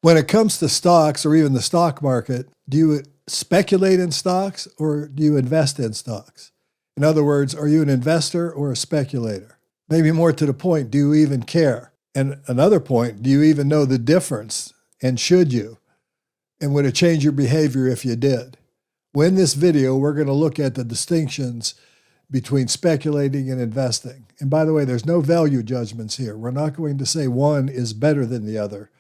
When it comes to stocks or even the stock market, do you speculate in stocks or do you invest in stocks? In other words, are you an investor or a speculator? Maybe more to the point, do you even care? And another point, do you even know the difference? And should you? And would it change your behavior if you did? Well, in this video, we're going to look at the distinctions between speculating and investing. And by the way, there's no value judgments here. We're not going to say one is better than the other.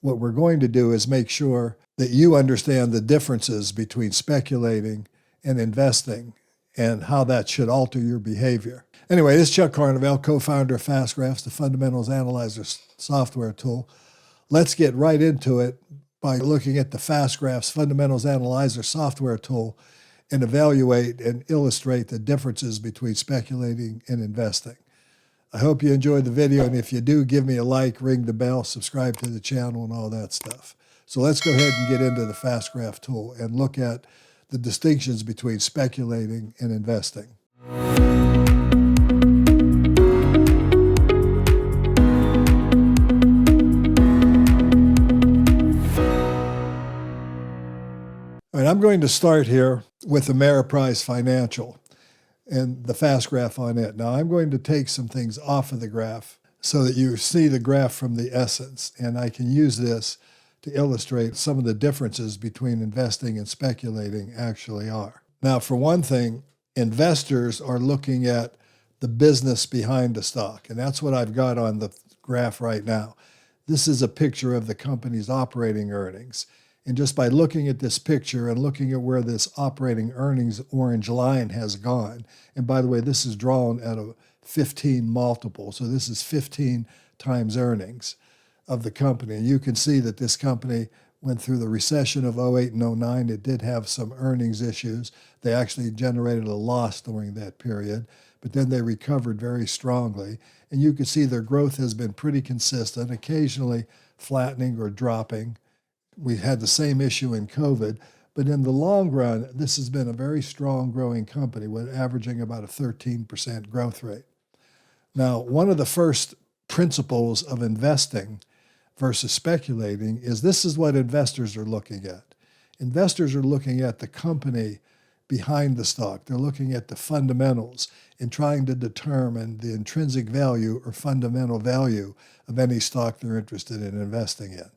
What we're going to do is make sure that you understand the differences between speculating and investing and how that should alter your behavior. Anyway, this is Chuck Carnevale, co-founder of Fast Graphs, the fundamentals analyzer software tool. Let's get right into it by looking at the Fast Graphs fundamentals analyzer software tool and evaluate and illustrate the differences between speculating and investing. I hope you enjoyed the video, and if you do, give me a like, ring the bell, subscribe to the channel, and all that stuff. So let's go ahead and get into the Fast Graph tool and look at the distinctions between speculating and investing. All right, I'm going to start here with Ameriprise Financial and the fast graph on it. Now, I'm going to take some things off of the graph so that you see the graph from the essence, and I can use this to illustrate some of the differences between investing and speculating actually are. Now, for one thing, investors are looking at the business behind the stock, and that's what I've got on the graph right now. This is a picture of the company's operating earnings. And just by looking at this picture and looking at where this operating earnings orange line has gone, and by the way, this is drawn at a 15 multiple, so this is 15 times earnings of the company. And you can see that this company went through the recession of 08 and 09. It did have some earnings issues. They actually generated a loss during that period, but then they recovered very strongly. And you can see their growth has been pretty consistent, occasionally flattening or dropping. We had the same issue in COVID, but in the long run, this has been a very strong growing company with averaging about a 13% growth rate. Now, one of the first principles of investing versus speculating is this is what investors are looking at. Investors are looking at the company behind the stock. They're looking at the fundamentals and trying to determine the intrinsic value or fundamental value of any stock they're interested in investing in.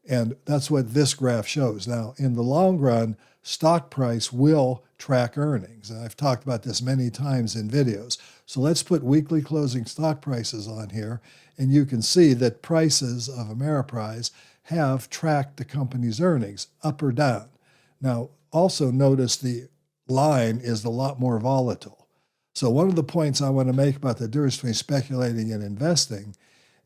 And that's what this graph shows. Now, in the long run, stock price will track earnings. And I've talked about this many times in videos. So let's put weekly closing stock prices on here, and you can see that prices of Ameriprise have tracked the company's earnings up or down. Now, also notice the line is a lot more volatile. So one of the points I want to make about the difference between speculating and investing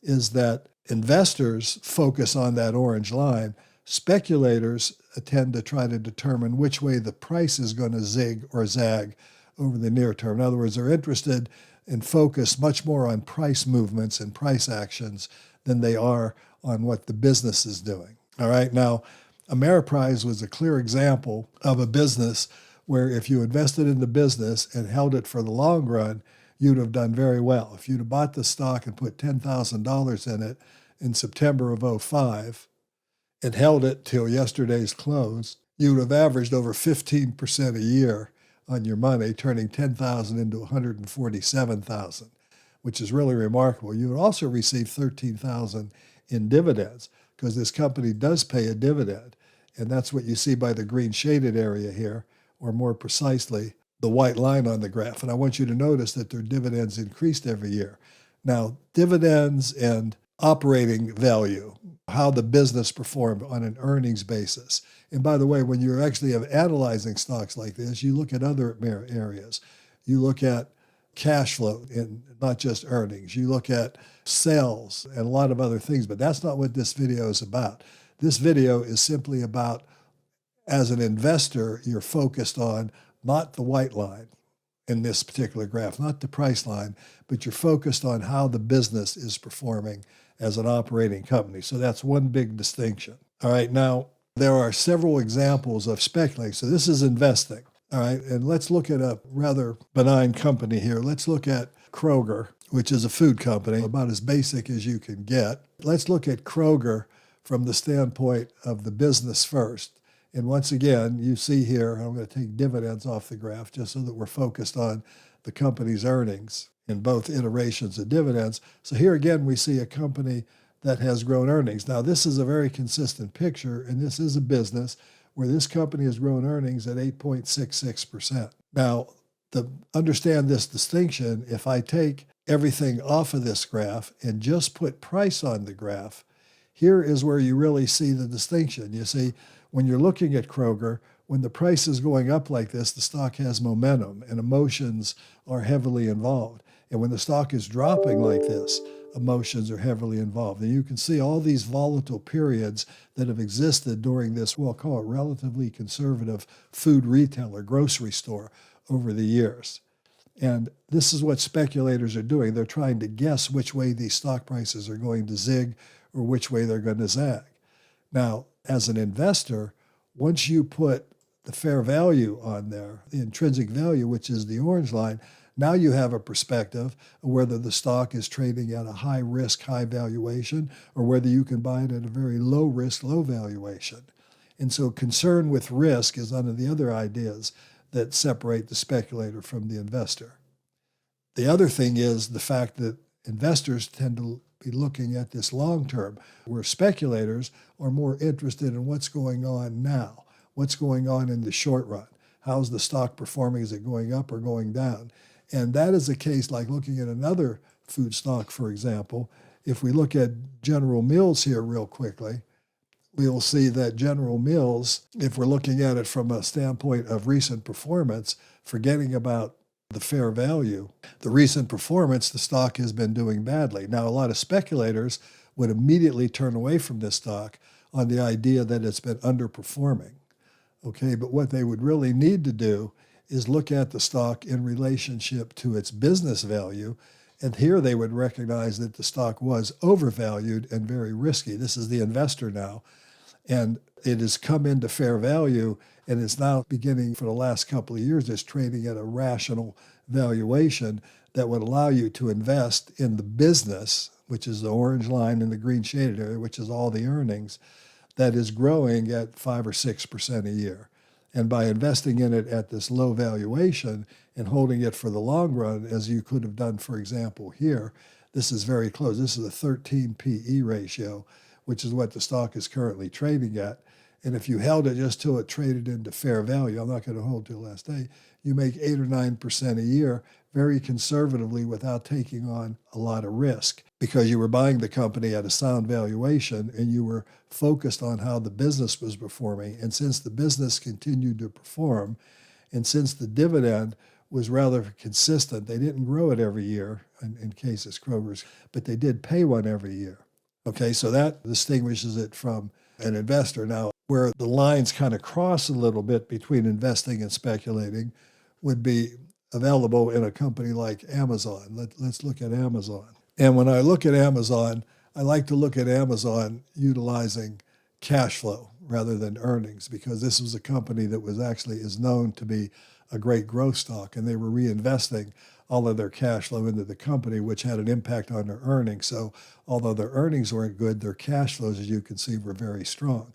is that investors focus on that orange line. Speculators tend to try to determine which way the price is going to zig or zag over the near term. In other words, they're interested and focus much more on price movements and price actions than they are on what the business is doing. All right, now, Ameriprise was a clear example of a business where if you invested in the business and held it for the long run, you'd have done very well. If you'd have bought the stock and put $10,000 in it in September of 2005 and held it till yesterday's close, you would have averaged over 15% a year on your money, turning $10,000 into $147,000, which is really remarkable. You would also receive $13,000 in dividends because this company does pay a dividend. And that's what you see by the green shaded area here, or more precisely, the white line on the graph. And I want you to notice that their dividends increased every year. Now, dividends and operating value, how the business performed on an earnings basis. And by the way, when you're actually analyzing stocks like this, you look at other areas. You look at cash flow and not just earnings. You look at sales and a lot of other things, but that's not what this video is about. This video is simply about, as an investor, you're focused on not the white line in this particular graph, not the price line, but you're focused on how the business is performing as an operating company. So that's one big distinction. All right, now there are several examples of speculating. So this is investing. All right, and let's look at a rather benign company here. Let's look at Kroger, which is a food company, about as basic as you can get. Let's look at Kroger from the standpoint of the business first. And once again, you see here, I'm going to take dividends off the graph just so that we're focused on the company's earnings in both iterations of dividends. So here again, we see a company that has grown earnings. Now, this is a very consistent picture, and this is a business where this company has grown earnings at 8.66%. Now, to understand this distinction, if I take everything off of this graph and just put price on the graph, here is where you really see the distinction. You see, when you're looking at Kroger, when the price is going up like this, the stock has momentum and emotions are heavily involved. And when the stock is dropping like this, emotions are heavily involved. And you can see all these volatile periods that have existed during this, we'll call it relatively conservative food retailer, grocery store over the years. And this is what speculators are doing. They're trying to guess which way these stock prices are going to zig or which way they're going to zag. Now, as an investor, once you put the fair value on there, the intrinsic value, which is the orange line, now you have a perspective of whether the stock is trading at a high risk, high valuation, or whether you can buy it at a very low risk, low valuation. And so concern with risk is one of the other ideas that separate the speculator from the investor. The other thing is the fact that investors tend to be looking at this long term, where speculators are more interested in what's going on now, what's going on in the short run. How's the stock performing? Is it going up or going down? And that is a case like looking at another food stock, for example. If we look at General Mills here real quickly, we will see that General Mills, if we're looking at it from a standpoint of recent performance, forgetting about the fair value, the recent performance, the stock has been doing badly. Now, a lot of speculators would immediately turn away from this stock on the idea that it's been underperforming. Okay, but what they would really need to do is look at the stock in relationship to its business value. And here they would recognize that the stock was overvalued and very risky. This is the investor now. And it has come into fair value and is now beginning for the last couple of years is trading at a rational valuation that would allow you to invest in the business, which is the orange line in the green shaded area, which is all the earnings, that is growing at 5 or 6% a year. And by investing in it at this low valuation and holding it for the long run, as you could have done, for example, here, this is very close. This is a 13 PE ratio, which is what the stock is currently trading at. And if you held it just till it traded into fair value, I'm not going to hold till last day, you make 8 or 9% a year very conservatively without taking on a lot of risk because you were buying the company at a sound valuation and you were focused on how the business was performing. And since the business continued to perform, and since the dividend was rather consistent, they didn't grow it every year in cases Kroger's, but they did pay one every year. Okay, so that distinguishes it from an investor. Now, where the lines kind of cross a little bit between investing and speculating would be available in a company like Amazon. Let's look at Amazon. And when I look at Amazon, I like to look at Amazon utilizing cash flow rather than earnings because this was a company that was actually is known to be a great growth stock, and they were reinvesting all of their cash flow into the company, which had an impact on their earnings. So although their earnings weren't good, their cash flows, as you can see, were very strong.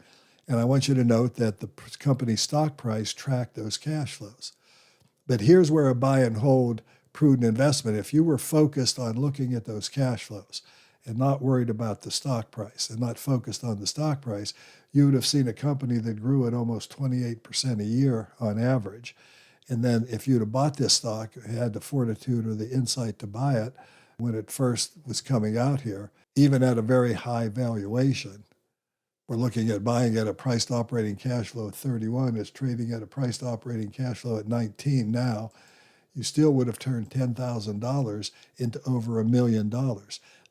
And I want you to note that the company's stock price tracked those cash flows. But here's where a buy and hold prudent investment, if you were focused on looking at those cash flows and not worried about the stock price and not focused on the stock price, you would have seen a company that grew at almost 28% a year on average. And then if you'd have bought this stock, had the fortitude or the insight to buy it when it first was coming out here, even at a very high valuation, we're looking at buying at a priced operating cash flow of 31. It's trading at a priced operating cash flow at 19 now. You still would have turned $10,000 into over $1 million.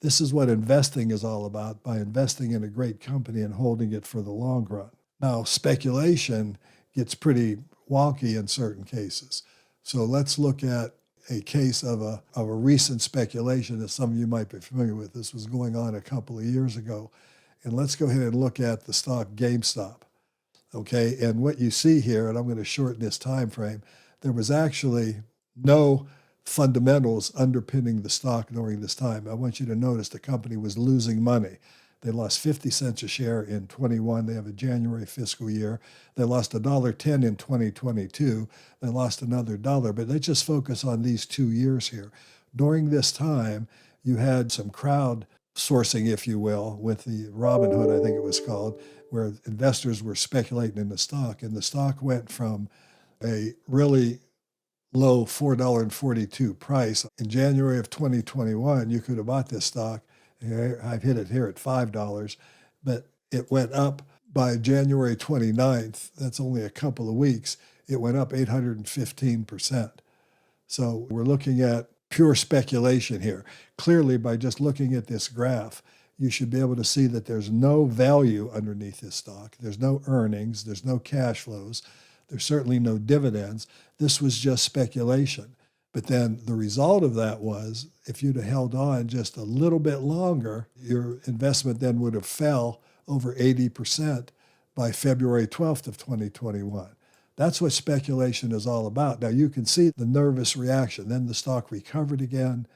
This is what investing is all about, by investing in a great company and holding it for the long run. Now, speculation gets pretty wonky in certain cases. So let's look at a case of a recent speculation that some of you might be familiar with. This was going on a couple of years ago. And let's go ahead and look at the stock GameStop. Okay, and what you see here, and I'm going to shorten this time frame, there was actually no fundamentals underpinning the stock during this time. I want you to notice the company was losing money. They lost 50 cents a share in 21. They have a January fiscal year. They lost $1.10 in 2022. They lost another dollar, but let's just focus on these 2 years here. During this time, you had some crowd sourcing, if you will, with the Robinhood, I think it was called, where investors were speculating in the stock, and the stock went from a really low $4.42 price. In January of 2021, you could have bought this stock. I've hit it here at $5, but it went up by January 29th. That's only a couple of weeks. It went up 815%. So we're looking at pure speculation here. Clearly, by just looking at this graph, you should be able to see that there's no value underneath this stock. There's no earnings. There's no cash flows. There's certainly no dividends. This was just speculation. But then the result of that was, if you'd have held on just a little bit longer, your investment then would have fell over 80% by February 12th of 2021. That's what speculation is all about. Now, you can see the nervous reaction. Then the stock recovered again,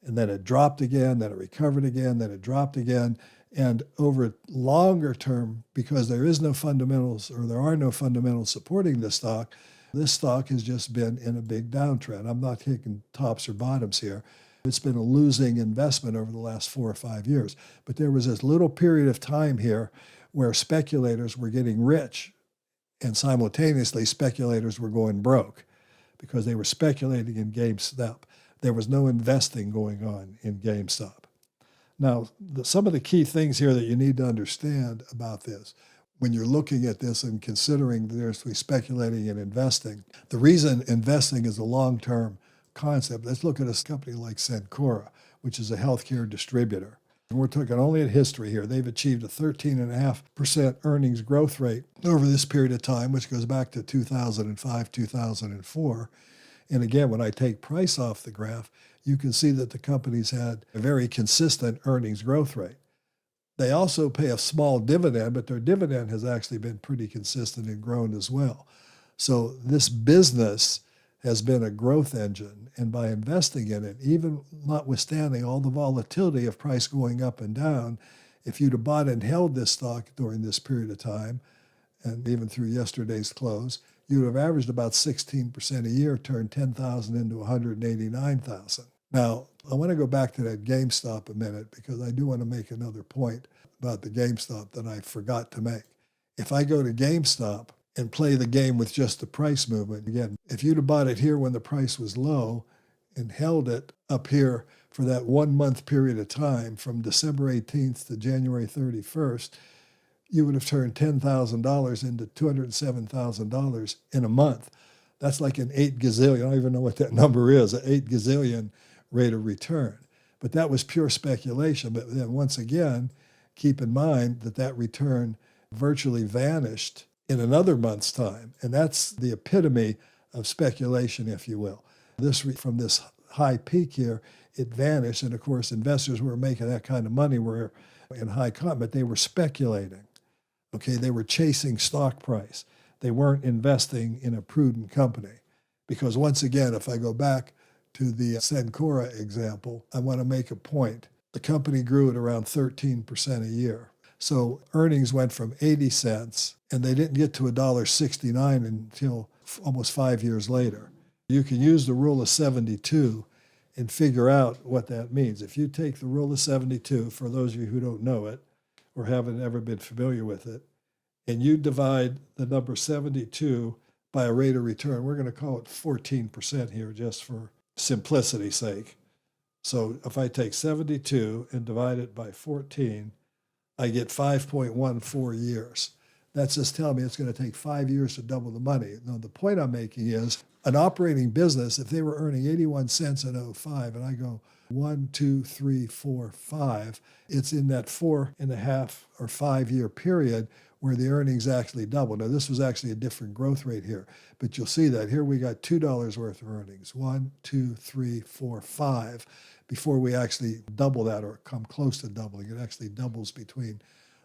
and then it dropped again, then it recovered again, then it dropped again. And over longer term, because there is no fundamentals, or there are no fundamentals supporting this stock has just been in a big downtrend. I'm not taking tops or bottoms here. It's been a losing investment over the last 4 or 5 years. But there was this little period of time here where speculators were getting rich, and simultaneously speculators were going broke because they were speculating in GameStop. There was no investing going on in GameStop. Now, some of the key things here that you need to understand about this, when you're looking at this and considering there's speculating and investing, the reason investing is a long-term concept, let's look at a company like Cencora, which is a healthcare distributor. And we're talking only at history here. They've achieved a 13.5% earnings growth rate over this period of time, which goes back to 2005, 2004. And again, when I take price off the graph, you can see that the company's had a very consistent earnings growth rate. They also pay a small dividend, but their dividend has actually been pretty consistent and grown as well. So this business has been a growth engine, and by investing in it, even notwithstanding all the volatility of price going up and down, if you'd have bought and held this stock during this period of time, and even through yesterday's close, you would have averaged about 16% a year, turned 10,000 into 189,000. Now, I want to go back to that GameStop a minute because I do want to make another point about the GameStop that I forgot to make. If I go to GameStop and play the game with just the price movement, again, if you'd have bought it here when the price was low and held it up here for that 1 month period of time from December 18th to January 31st, you would have turned $10,000 into $207,000 in a month. That's like an 8 gazillion. I don't even know what that number is, an 8 gazillion rate of return. But that was pure speculation. But then once again, keep in mind that that return virtually vanished in another month's time. And that's the epitome of speculation, if you will. From this high peak here, it vanished. And of course, investors who were making that kind of money were in high con, but they were speculating. Okay, they were chasing stock price. They weren't investing in a prudent company. Because once again, if I go back to the Cencora example, I want to make a point. The company grew at around 13% a year. So earnings went from 80 cents, and they didn't get to $1.69 until almost 5 years later. You can use the rule of 72 and figure out what that means. If you take the rule of 72, for those of you who don't know it or haven't ever been familiar with it, and you divide the number 72 by a rate of return, we're going to call it 14% here just for simplicity's sake. So if I take 72 and divide it by 14, I get 5.14 years. That's just telling me it's going to take 5 years to double the money. Now, the point I'm making is an operating business, if they were earning 81 cents in 05, and I go 1, 2, 3, 4, 5, it's in that 4.5 or 5 year period where the earnings actually double. Now, this was actually a different growth rate here, but you'll see that here we got $2 worth of earnings, 1, 2, 3, 4, 5, before we actually double that or come close to doubling. It actually doubles between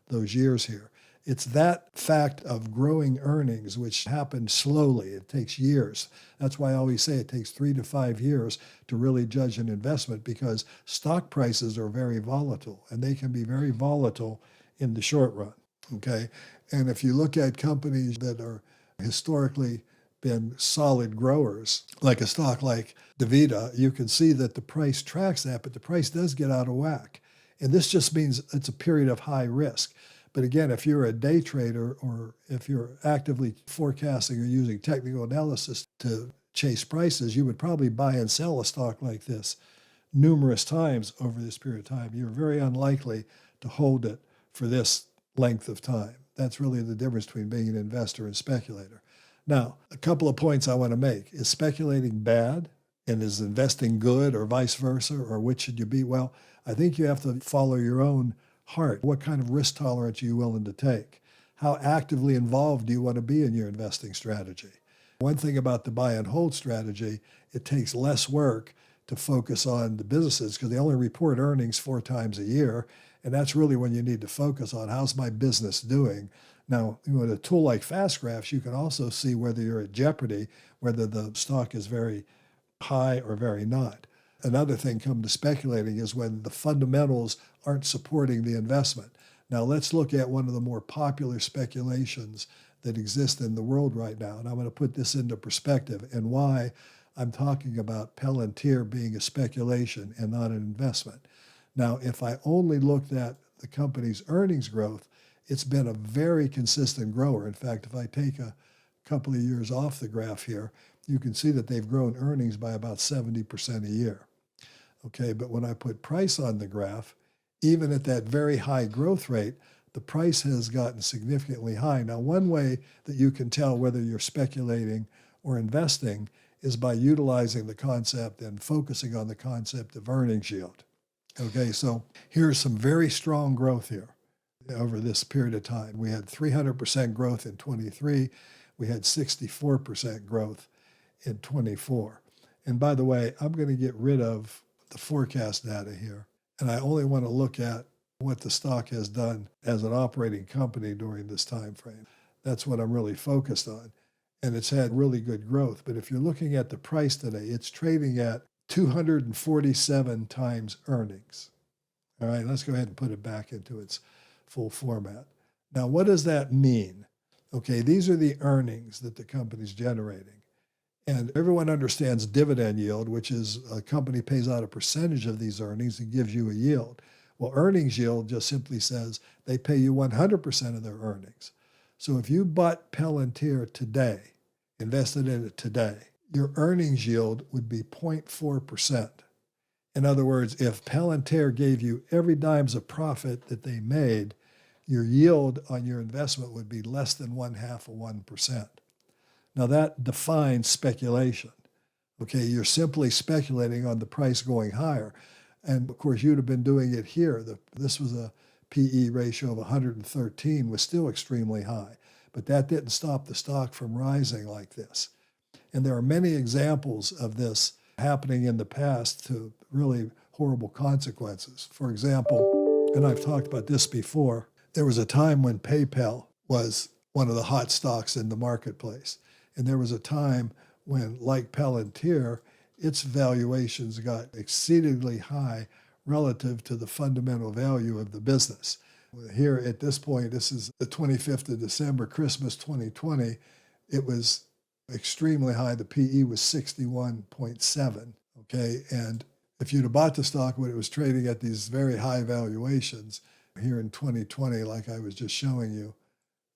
those years here. It's that fact of growing earnings, which happens slowly. It takes years. That's why I always say it takes 3 to 5 years to really judge an investment, because stock prices are very volatile, and they can be very volatile in the short run. Okay. And if you look at companies that are historically been solid growers, like a stock like Davita, you can see that the price tracks that, but the price does get out of whack. And this just means it's a period of high risk. But again, if you're a day trader, or if you're actively forecasting or using technical analysis to chase prices, you would probably buy and sell a stock like this numerous times over this period of time. You're very unlikely to hold it for this length of time. That's really the difference between being an investor and speculator. Now, a couple of points I want to make. Is speculating bad? And is investing good, or vice versa? Or which should you be? Well, I think you have to follow your own heart. What kind of risk tolerance are you willing to take? How actively involved do you want to be in your investing strategy? One thing about the buy and hold strategy, it takes less work to focus on the businesses, because they only report earnings 4 times a year. And that's really when you need to focus on, how's my business doing? Now, with a tool like Fast Graphs, you can also see whether you're at jeopardy, whether the stock is very high or very not. Another thing come to speculating is when the fundamentals aren't supporting the investment. Now, let's look at one of the more popular speculations that exist in the world right now. And I'm going to put this into perspective and why I'm talking about Palantir being a speculation and not an investment. Now, if I only looked at the company's earnings growth, it's been a very consistent grower. In fact, if I take a couple of years off the graph here, you can see that they've grown earnings by about 70% a year. Okay, but when I put price on the graph, even at that very high growth rate, the price has gotten significantly high. Now, one way that you can tell whether you're speculating or investing is by utilizing the concept and focusing on the concept of earnings yield. Okay, so here's some very strong growth here over this period of time. We had 300% growth in 23. We had 64% growth in 24. And by the way, I'm going to get rid of the forecast data here. And I only want to look at what the stock has done as an operating company during this time frame. That's what I'm really focused on. And it's had really good growth. But if you're looking at the price today, it's trading at 247 times earnings. All right, let's go ahead and put it back into its full format. Now, what does that mean? Okay, these are the earnings that the company's generating. And everyone understands dividend yield, which is a company pays out a percentage of these earnings and gives you a yield. Well, earnings yield just simply says they pay you 100% of their earnings. So if you bought Palantir today, invested in it today, your earnings yield would be 0.4%. In other words, if Palantir gave you every dime's of profit that they made, your yield on your investment would be less than 0.5%. Now that defines speculation. Okay, you're simply speculating on the price going higher. And of course, you'd have been doing it here. This was a PE ratio of 113, was still extremely high. But that didn't stop the stock from rising like this. And there are many examples of this happening in the past to really horrible consequences. For example, and I've talked about this before, there was a time when PayPal was one of the hot stocks in the marketplace. And there was a time when, like Palantir, its valuations got exceedingly high relative to the fundamental value of the business. Here at this point, this is the 25th of December, Christmas 2020, it was extremely high. The PE was 61.7, okay? And if you'd have bought the stock when it was trading at these very high valuations here in 2020, like I was just showing you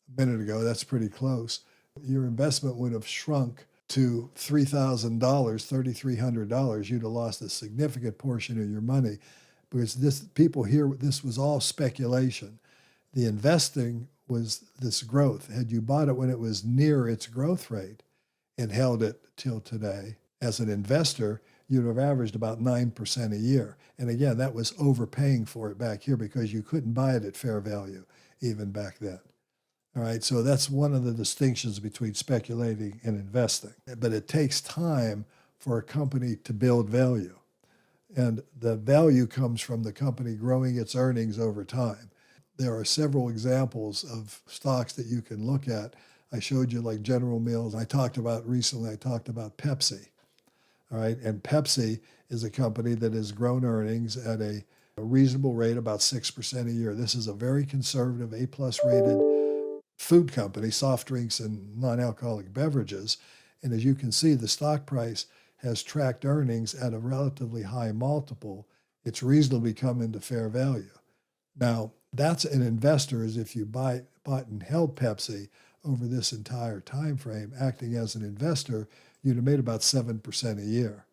a minute ago, that's pretty close. Your investment would have shrunk to $3,000, $3,300. You'd have lost a significant portion of your money because people here, this was all speculation. The investing was this growth. Had you bought it when it was near its growth rate and held it till today, as an investor, you'd have averaged about 9% a year. And again, that was overpaying for it back here because you couldn't buy it at fair value even back then. All right, so that's one of the distinctions between speculating and investing. But it takes time for a company to build value. And the value comes from the company growing its earnings over time. there are several examples of stocks that you can look at. I showed you like General Mills. I talked about Pepsi. All right. And Pepsi is a company that has grown earnings at a reasonable rate, about 6% a year. This is a very conservative, A-plus rated food company, soft drinks and non-alcoholic beverages. And as you can see, the stock price has tracked earnings at a relatively high multiple. It's reasonably come into fair value. Now, that's an investor, as if you bought and held Pepsi over this entire time frame, acting as an investor, you'd have made about 7% a year.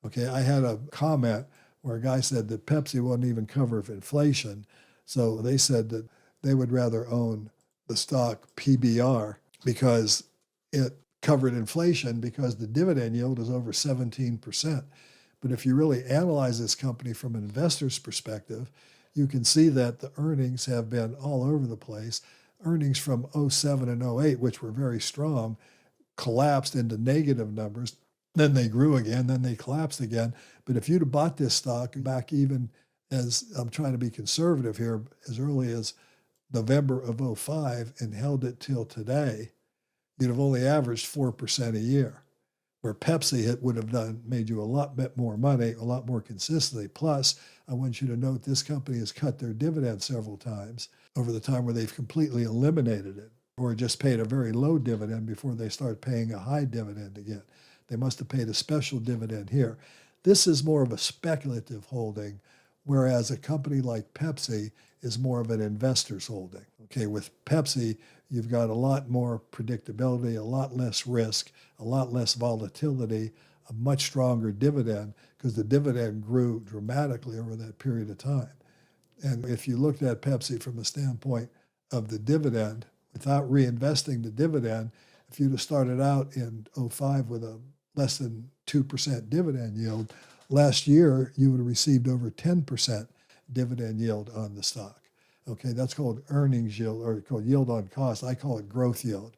Okay, I had a comment where a guy said that Pepsi wouldn't even cover inflation. So they said that they would rather own the stock PBR because it covered inflation because the dividend yield is over 17%. But if you really analyze this company from an investor's perspective, you can see that the earnings have been all over the place. Earnings from 07 and 08, which were very strong, collapsed into negative numbers. Then they grew again, then they collapsed again. But if you'd have bought this stock back even as, I'm trying to be conservative here, as early as November of 05 and held it till today, you'd have only averaged 4% a year, where Pepsi would have made you a lot bit more money, a lot more consistently. Plus, I want you to note this company has cut their dividend several times over the time where they've completely eliminated it or just paid a very low dividend before they start paying a high dividend again. They must have paid a special dividend here. This is more of a speculative holding, whereas a company like Pepsi is more of an investor's holding. Okay, with Pepsi, you've got a lot more predictability, a lot less risk, a lot less volatility, a much stronger dividend because the dividend grew dramatically over that period of time. And if you looked at Pepsi from the standpoint of the dividend, without reinvesting the dividend, if you'd have started out in 05 with a less than 2% dividend yield, last year you would have received over 10% dividend yield on the stock. Okay, that's called earnings yield or called yield on cost. I call it growth yield.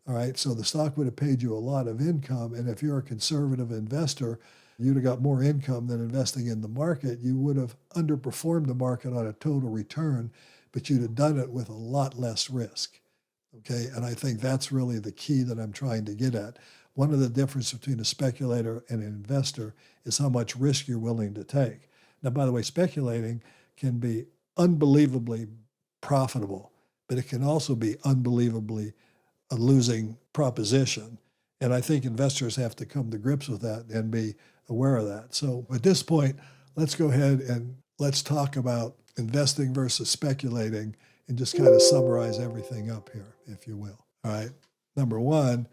All right, so the stock would have paid you a lot of income, and if you're a conservative investor, you'd have got more income than investing in the market. You would have underperformed the market on a total return, but you'd have done it with a lot less risk. Okay, and I think that's really the key that I'm trying to get at. One of the differences between a speculator and an investor is how much risk you're willing to take. Now, by the way, speculating can be unbelievably profitable, but it can also be unbelievably a losing proposition. And I think investors have to come to grips with that and be aware of that. So at this point, let's go ahead and let's talk about investing versus speculating and just kind of summarize everything up here, if you will. All right. Number one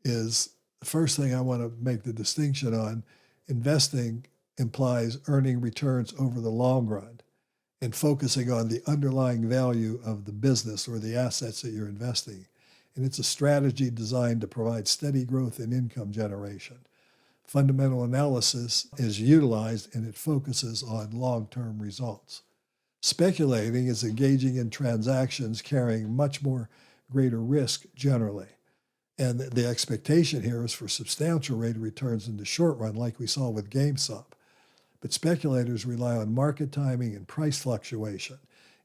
is the first thing I want to make the distinction on. Investing implies earning returns over the long run and focusing on the underlying value of the business or the assets that you're investing. And it's a strategy designed to provide steady growth in income generation. Fundamental analysis is utilized and it focuses on long-term results. Speculating is engaging in transactions carrying much more greater risk generally. And the expectation here is for substantial rate of returns in the short run, like we saw with GameStop. But speculators rely on market timing and price fluctuation.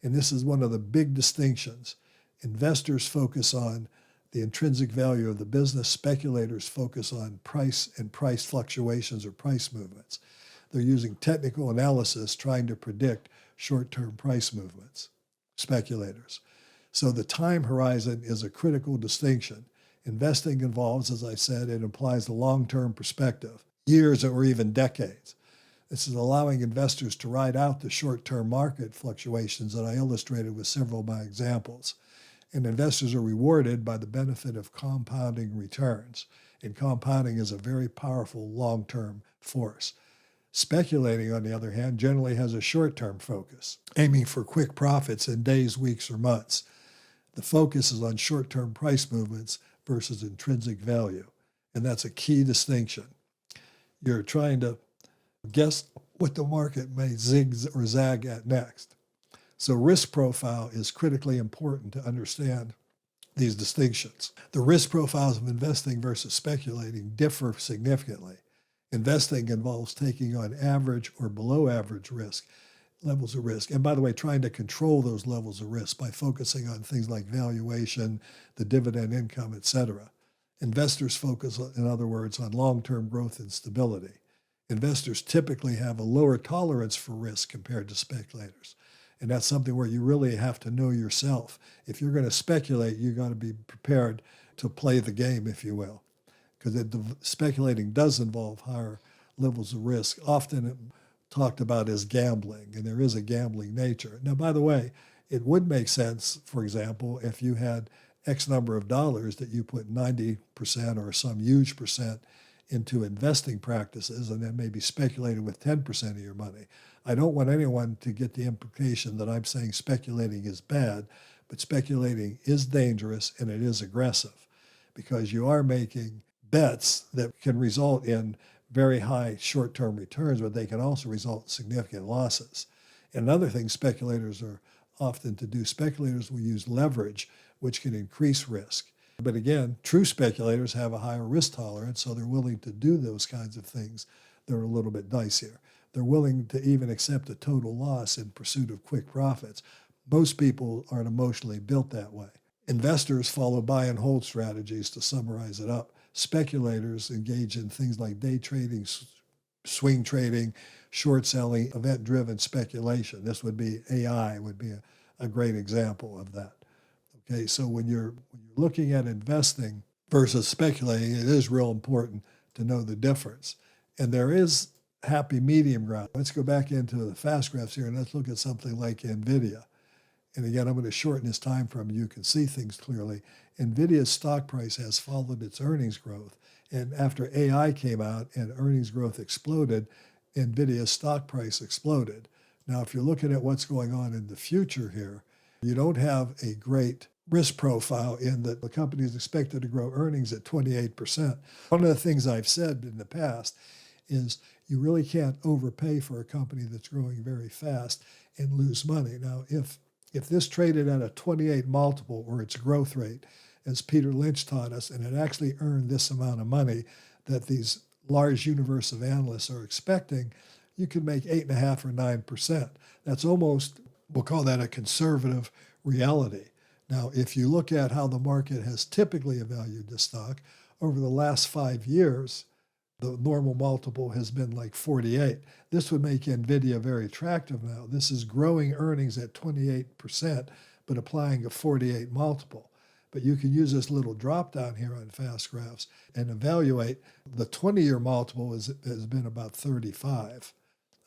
And this is one of the big distinctions. Investors focus on the intrinsic value of the business. Speculators focus on price and price fluctuations or price movements. They're using technical analysis trying to predict short-term price movements, speculators. So the time horizon is a critical distinction. Investing involves, as I said, it implies a long-term perspective, years or even decades. This is allowing investors to ride out the short-term market fluctuations that I illustrated with several of my examples. And investors are rewarded by the benefit of compounding returns. And compounding is a very powerful long-term force. Speculating, on the other hand, generally has a short-term focus, aiming for quick profits in days, weeks, or months. The focus is on short-term price movements versus intrinsic value. And that's a key distinction. You're trying to guess what the market may zig or zag at next. So risk profile is critically important to understand these distinctions. The risk profiles of investing versus speculating differ significantly. Investing involves taking on average or below average risk. levels of risk. And by the way, trying to control those levels of risk by focusing on things like valuation, the dividend income, et cetera. Investors focus, in other words, on long-term growth and stability. Investors typically have a lower tolerance for risk compared to speculators. And that's something where you really have to know yourself. If you're going to speculate, you've got to be prepared to play the game, if you will, because speculating does involve higher levels of risk, often talked about as gambling, and there is a gambling nature. Now, by the way, it would make sense, for example, if you had X number of dollars that you put 90% or some huge percent into investing practices and then maybe speculated with 10% of your money. I don't want anyone to get the implication that I'm saying speculating is bad, but speculating is dangerous and it is aggressive because you are making bets that can result in very high short-term returns, but they can also result in significant losses. And another thing speculators are often to do, speculators will use leverage, which can increase risk. But again, true speculators have a higher risk tolerance, so they're willing to do those kinds of things that are a little bit dicier. They're willing to even accept a total loss in pursuit of quick profits. Most people aren't emotionally built that way. Investors follow buy and hold strategies, to summarize it up. Speculators engage in things like day trading, swing trading, short selling, event-driven speculation. This would be AI, would be a great example of that. Okay, so when you're looking at investing versus speculating, it is real important to know the difference. And there is happy medium ground. Let's go back into the fast graphs here and let's look at something like Nvidia. And again, I'm going to shorten this time frame. You can see things clearly. Nvidia's stock price has followed its earnings growth. And after AI came out and earnings growth exploded, Nvidia's stock price exploded. Now, if you're looking at what's going on in the future here, you don't have a great risk profile in that the company is expected to grow earnings at 28%. One of the things I've said in the past is you really can't overpay for a company that's growing very fast and lose money. Now, if this traded at a 28 multiple or its growth rate, as Peter Lynch taught us, and it actually earned this amount of money that these large universe of analysts are expecting, you could make 8.5 or 9%. That's almost, we'll call that a conservative reality. Now, if you look at how the market has typically valued the stock over the last 5 years, the normal multiple has been like 48. This would make Nvidia very attractive now. This is growing earnings at 28%, but applying a 48 multiple. But you can use this little drop down here on fast graphs and evaluate. The 20-year multiple has been about 35.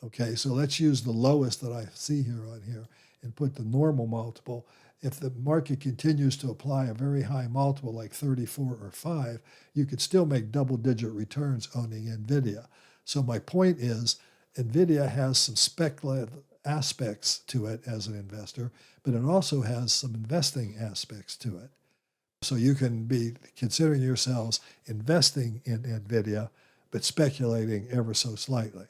Okay, so let's use the lowest that I see here on here and put the normal multiple. If the market continues to apply a very high multiple like 34 or 5, you could still make double-digit returns owning Nvidia. So my point is, Nvidia has some speculative aspects to it as an investor, but it also has some investing aspects to it. So you can be considering yourselves investing in Nvidia, but speculating ever so slightly.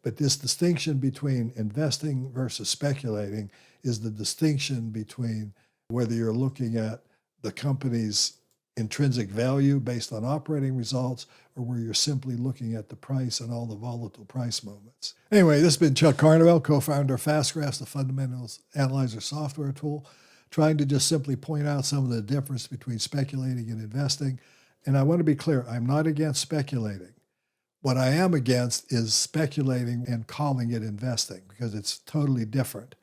But this distinction between investing versus speculating is the distinction between whether you're looking at the company's intrinsic value based on operating results or where you're simply looking at the price and all the volatile price movements. Anyway, this has been Chuck Carnevale, co-founder of FastGraphs, the Fundamentals Analyzer software tool, trying to just simply point out some of the difference between speculating and investing. And I want to be clear, I'm not against speculating. What I am against is speculating and calling it investing because it's totally different.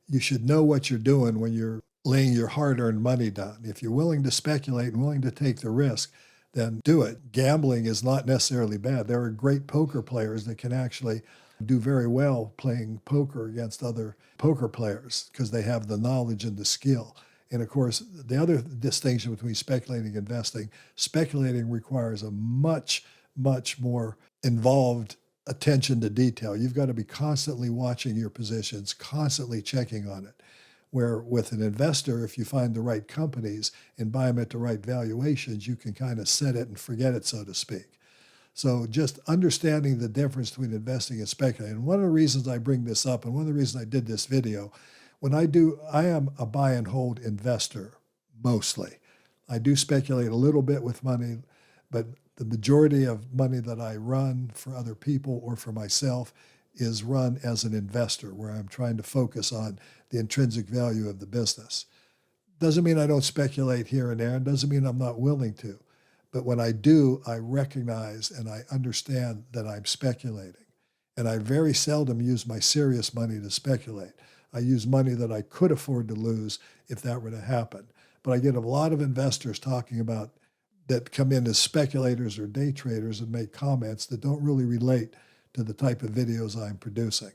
You should know what you're doing when you're laying your hard-earned money down. If you're willing to speculate and willing to take the risk, then do it. Gambling is not necessarily bad. There are great poker players that can actually do very well playing poker against other poker players because they have the knowledge and the skill. And of course, the other distinction between speculating and investing, speculating requires a much more involved attention to detail. You've got to be constantly watching your positions, constantly checking on it. Where with an investor, if you find the right companies and buy them at the right valuations, you can kind of set it and forget it, so to speak. So just understanding the difference between investing and speculating. And one of the reasons I bring this up, and one of the reasons I did this video, I am a buy and hold investor mostly. I do speculate a little bit with money, but the majority of money that I run for other people or for myself is run as an investor, where I'm trying to focus on the intrinsic value of the business. Doesn't mean I don't speculate here and there, and doesn't mean I'm not willing to. But when I do, I recognize and I understand that I'm speculating. And I very seldom use my serious money to speculate. I use money that I could afford to lose if that were to happen. But I get a lot of investors talking about that come in as speculators or day traders and make comments that don't really relate to the type of videos I'm producing.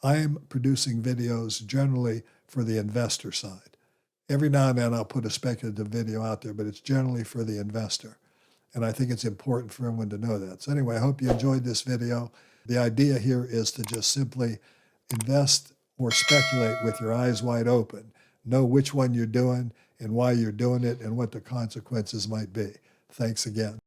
I'm producing videos generally for the investor side. Every now and then I'll put a speculative video out there, but it's generally for the investor. And I think it's important for everyone to know that. So anyway, I hope you enjoyed this video. The idea here is to just simply invest or speculate with your eyes wide open. Know which one you're doing and why you're doing it and what the consequences might be. Thanks again.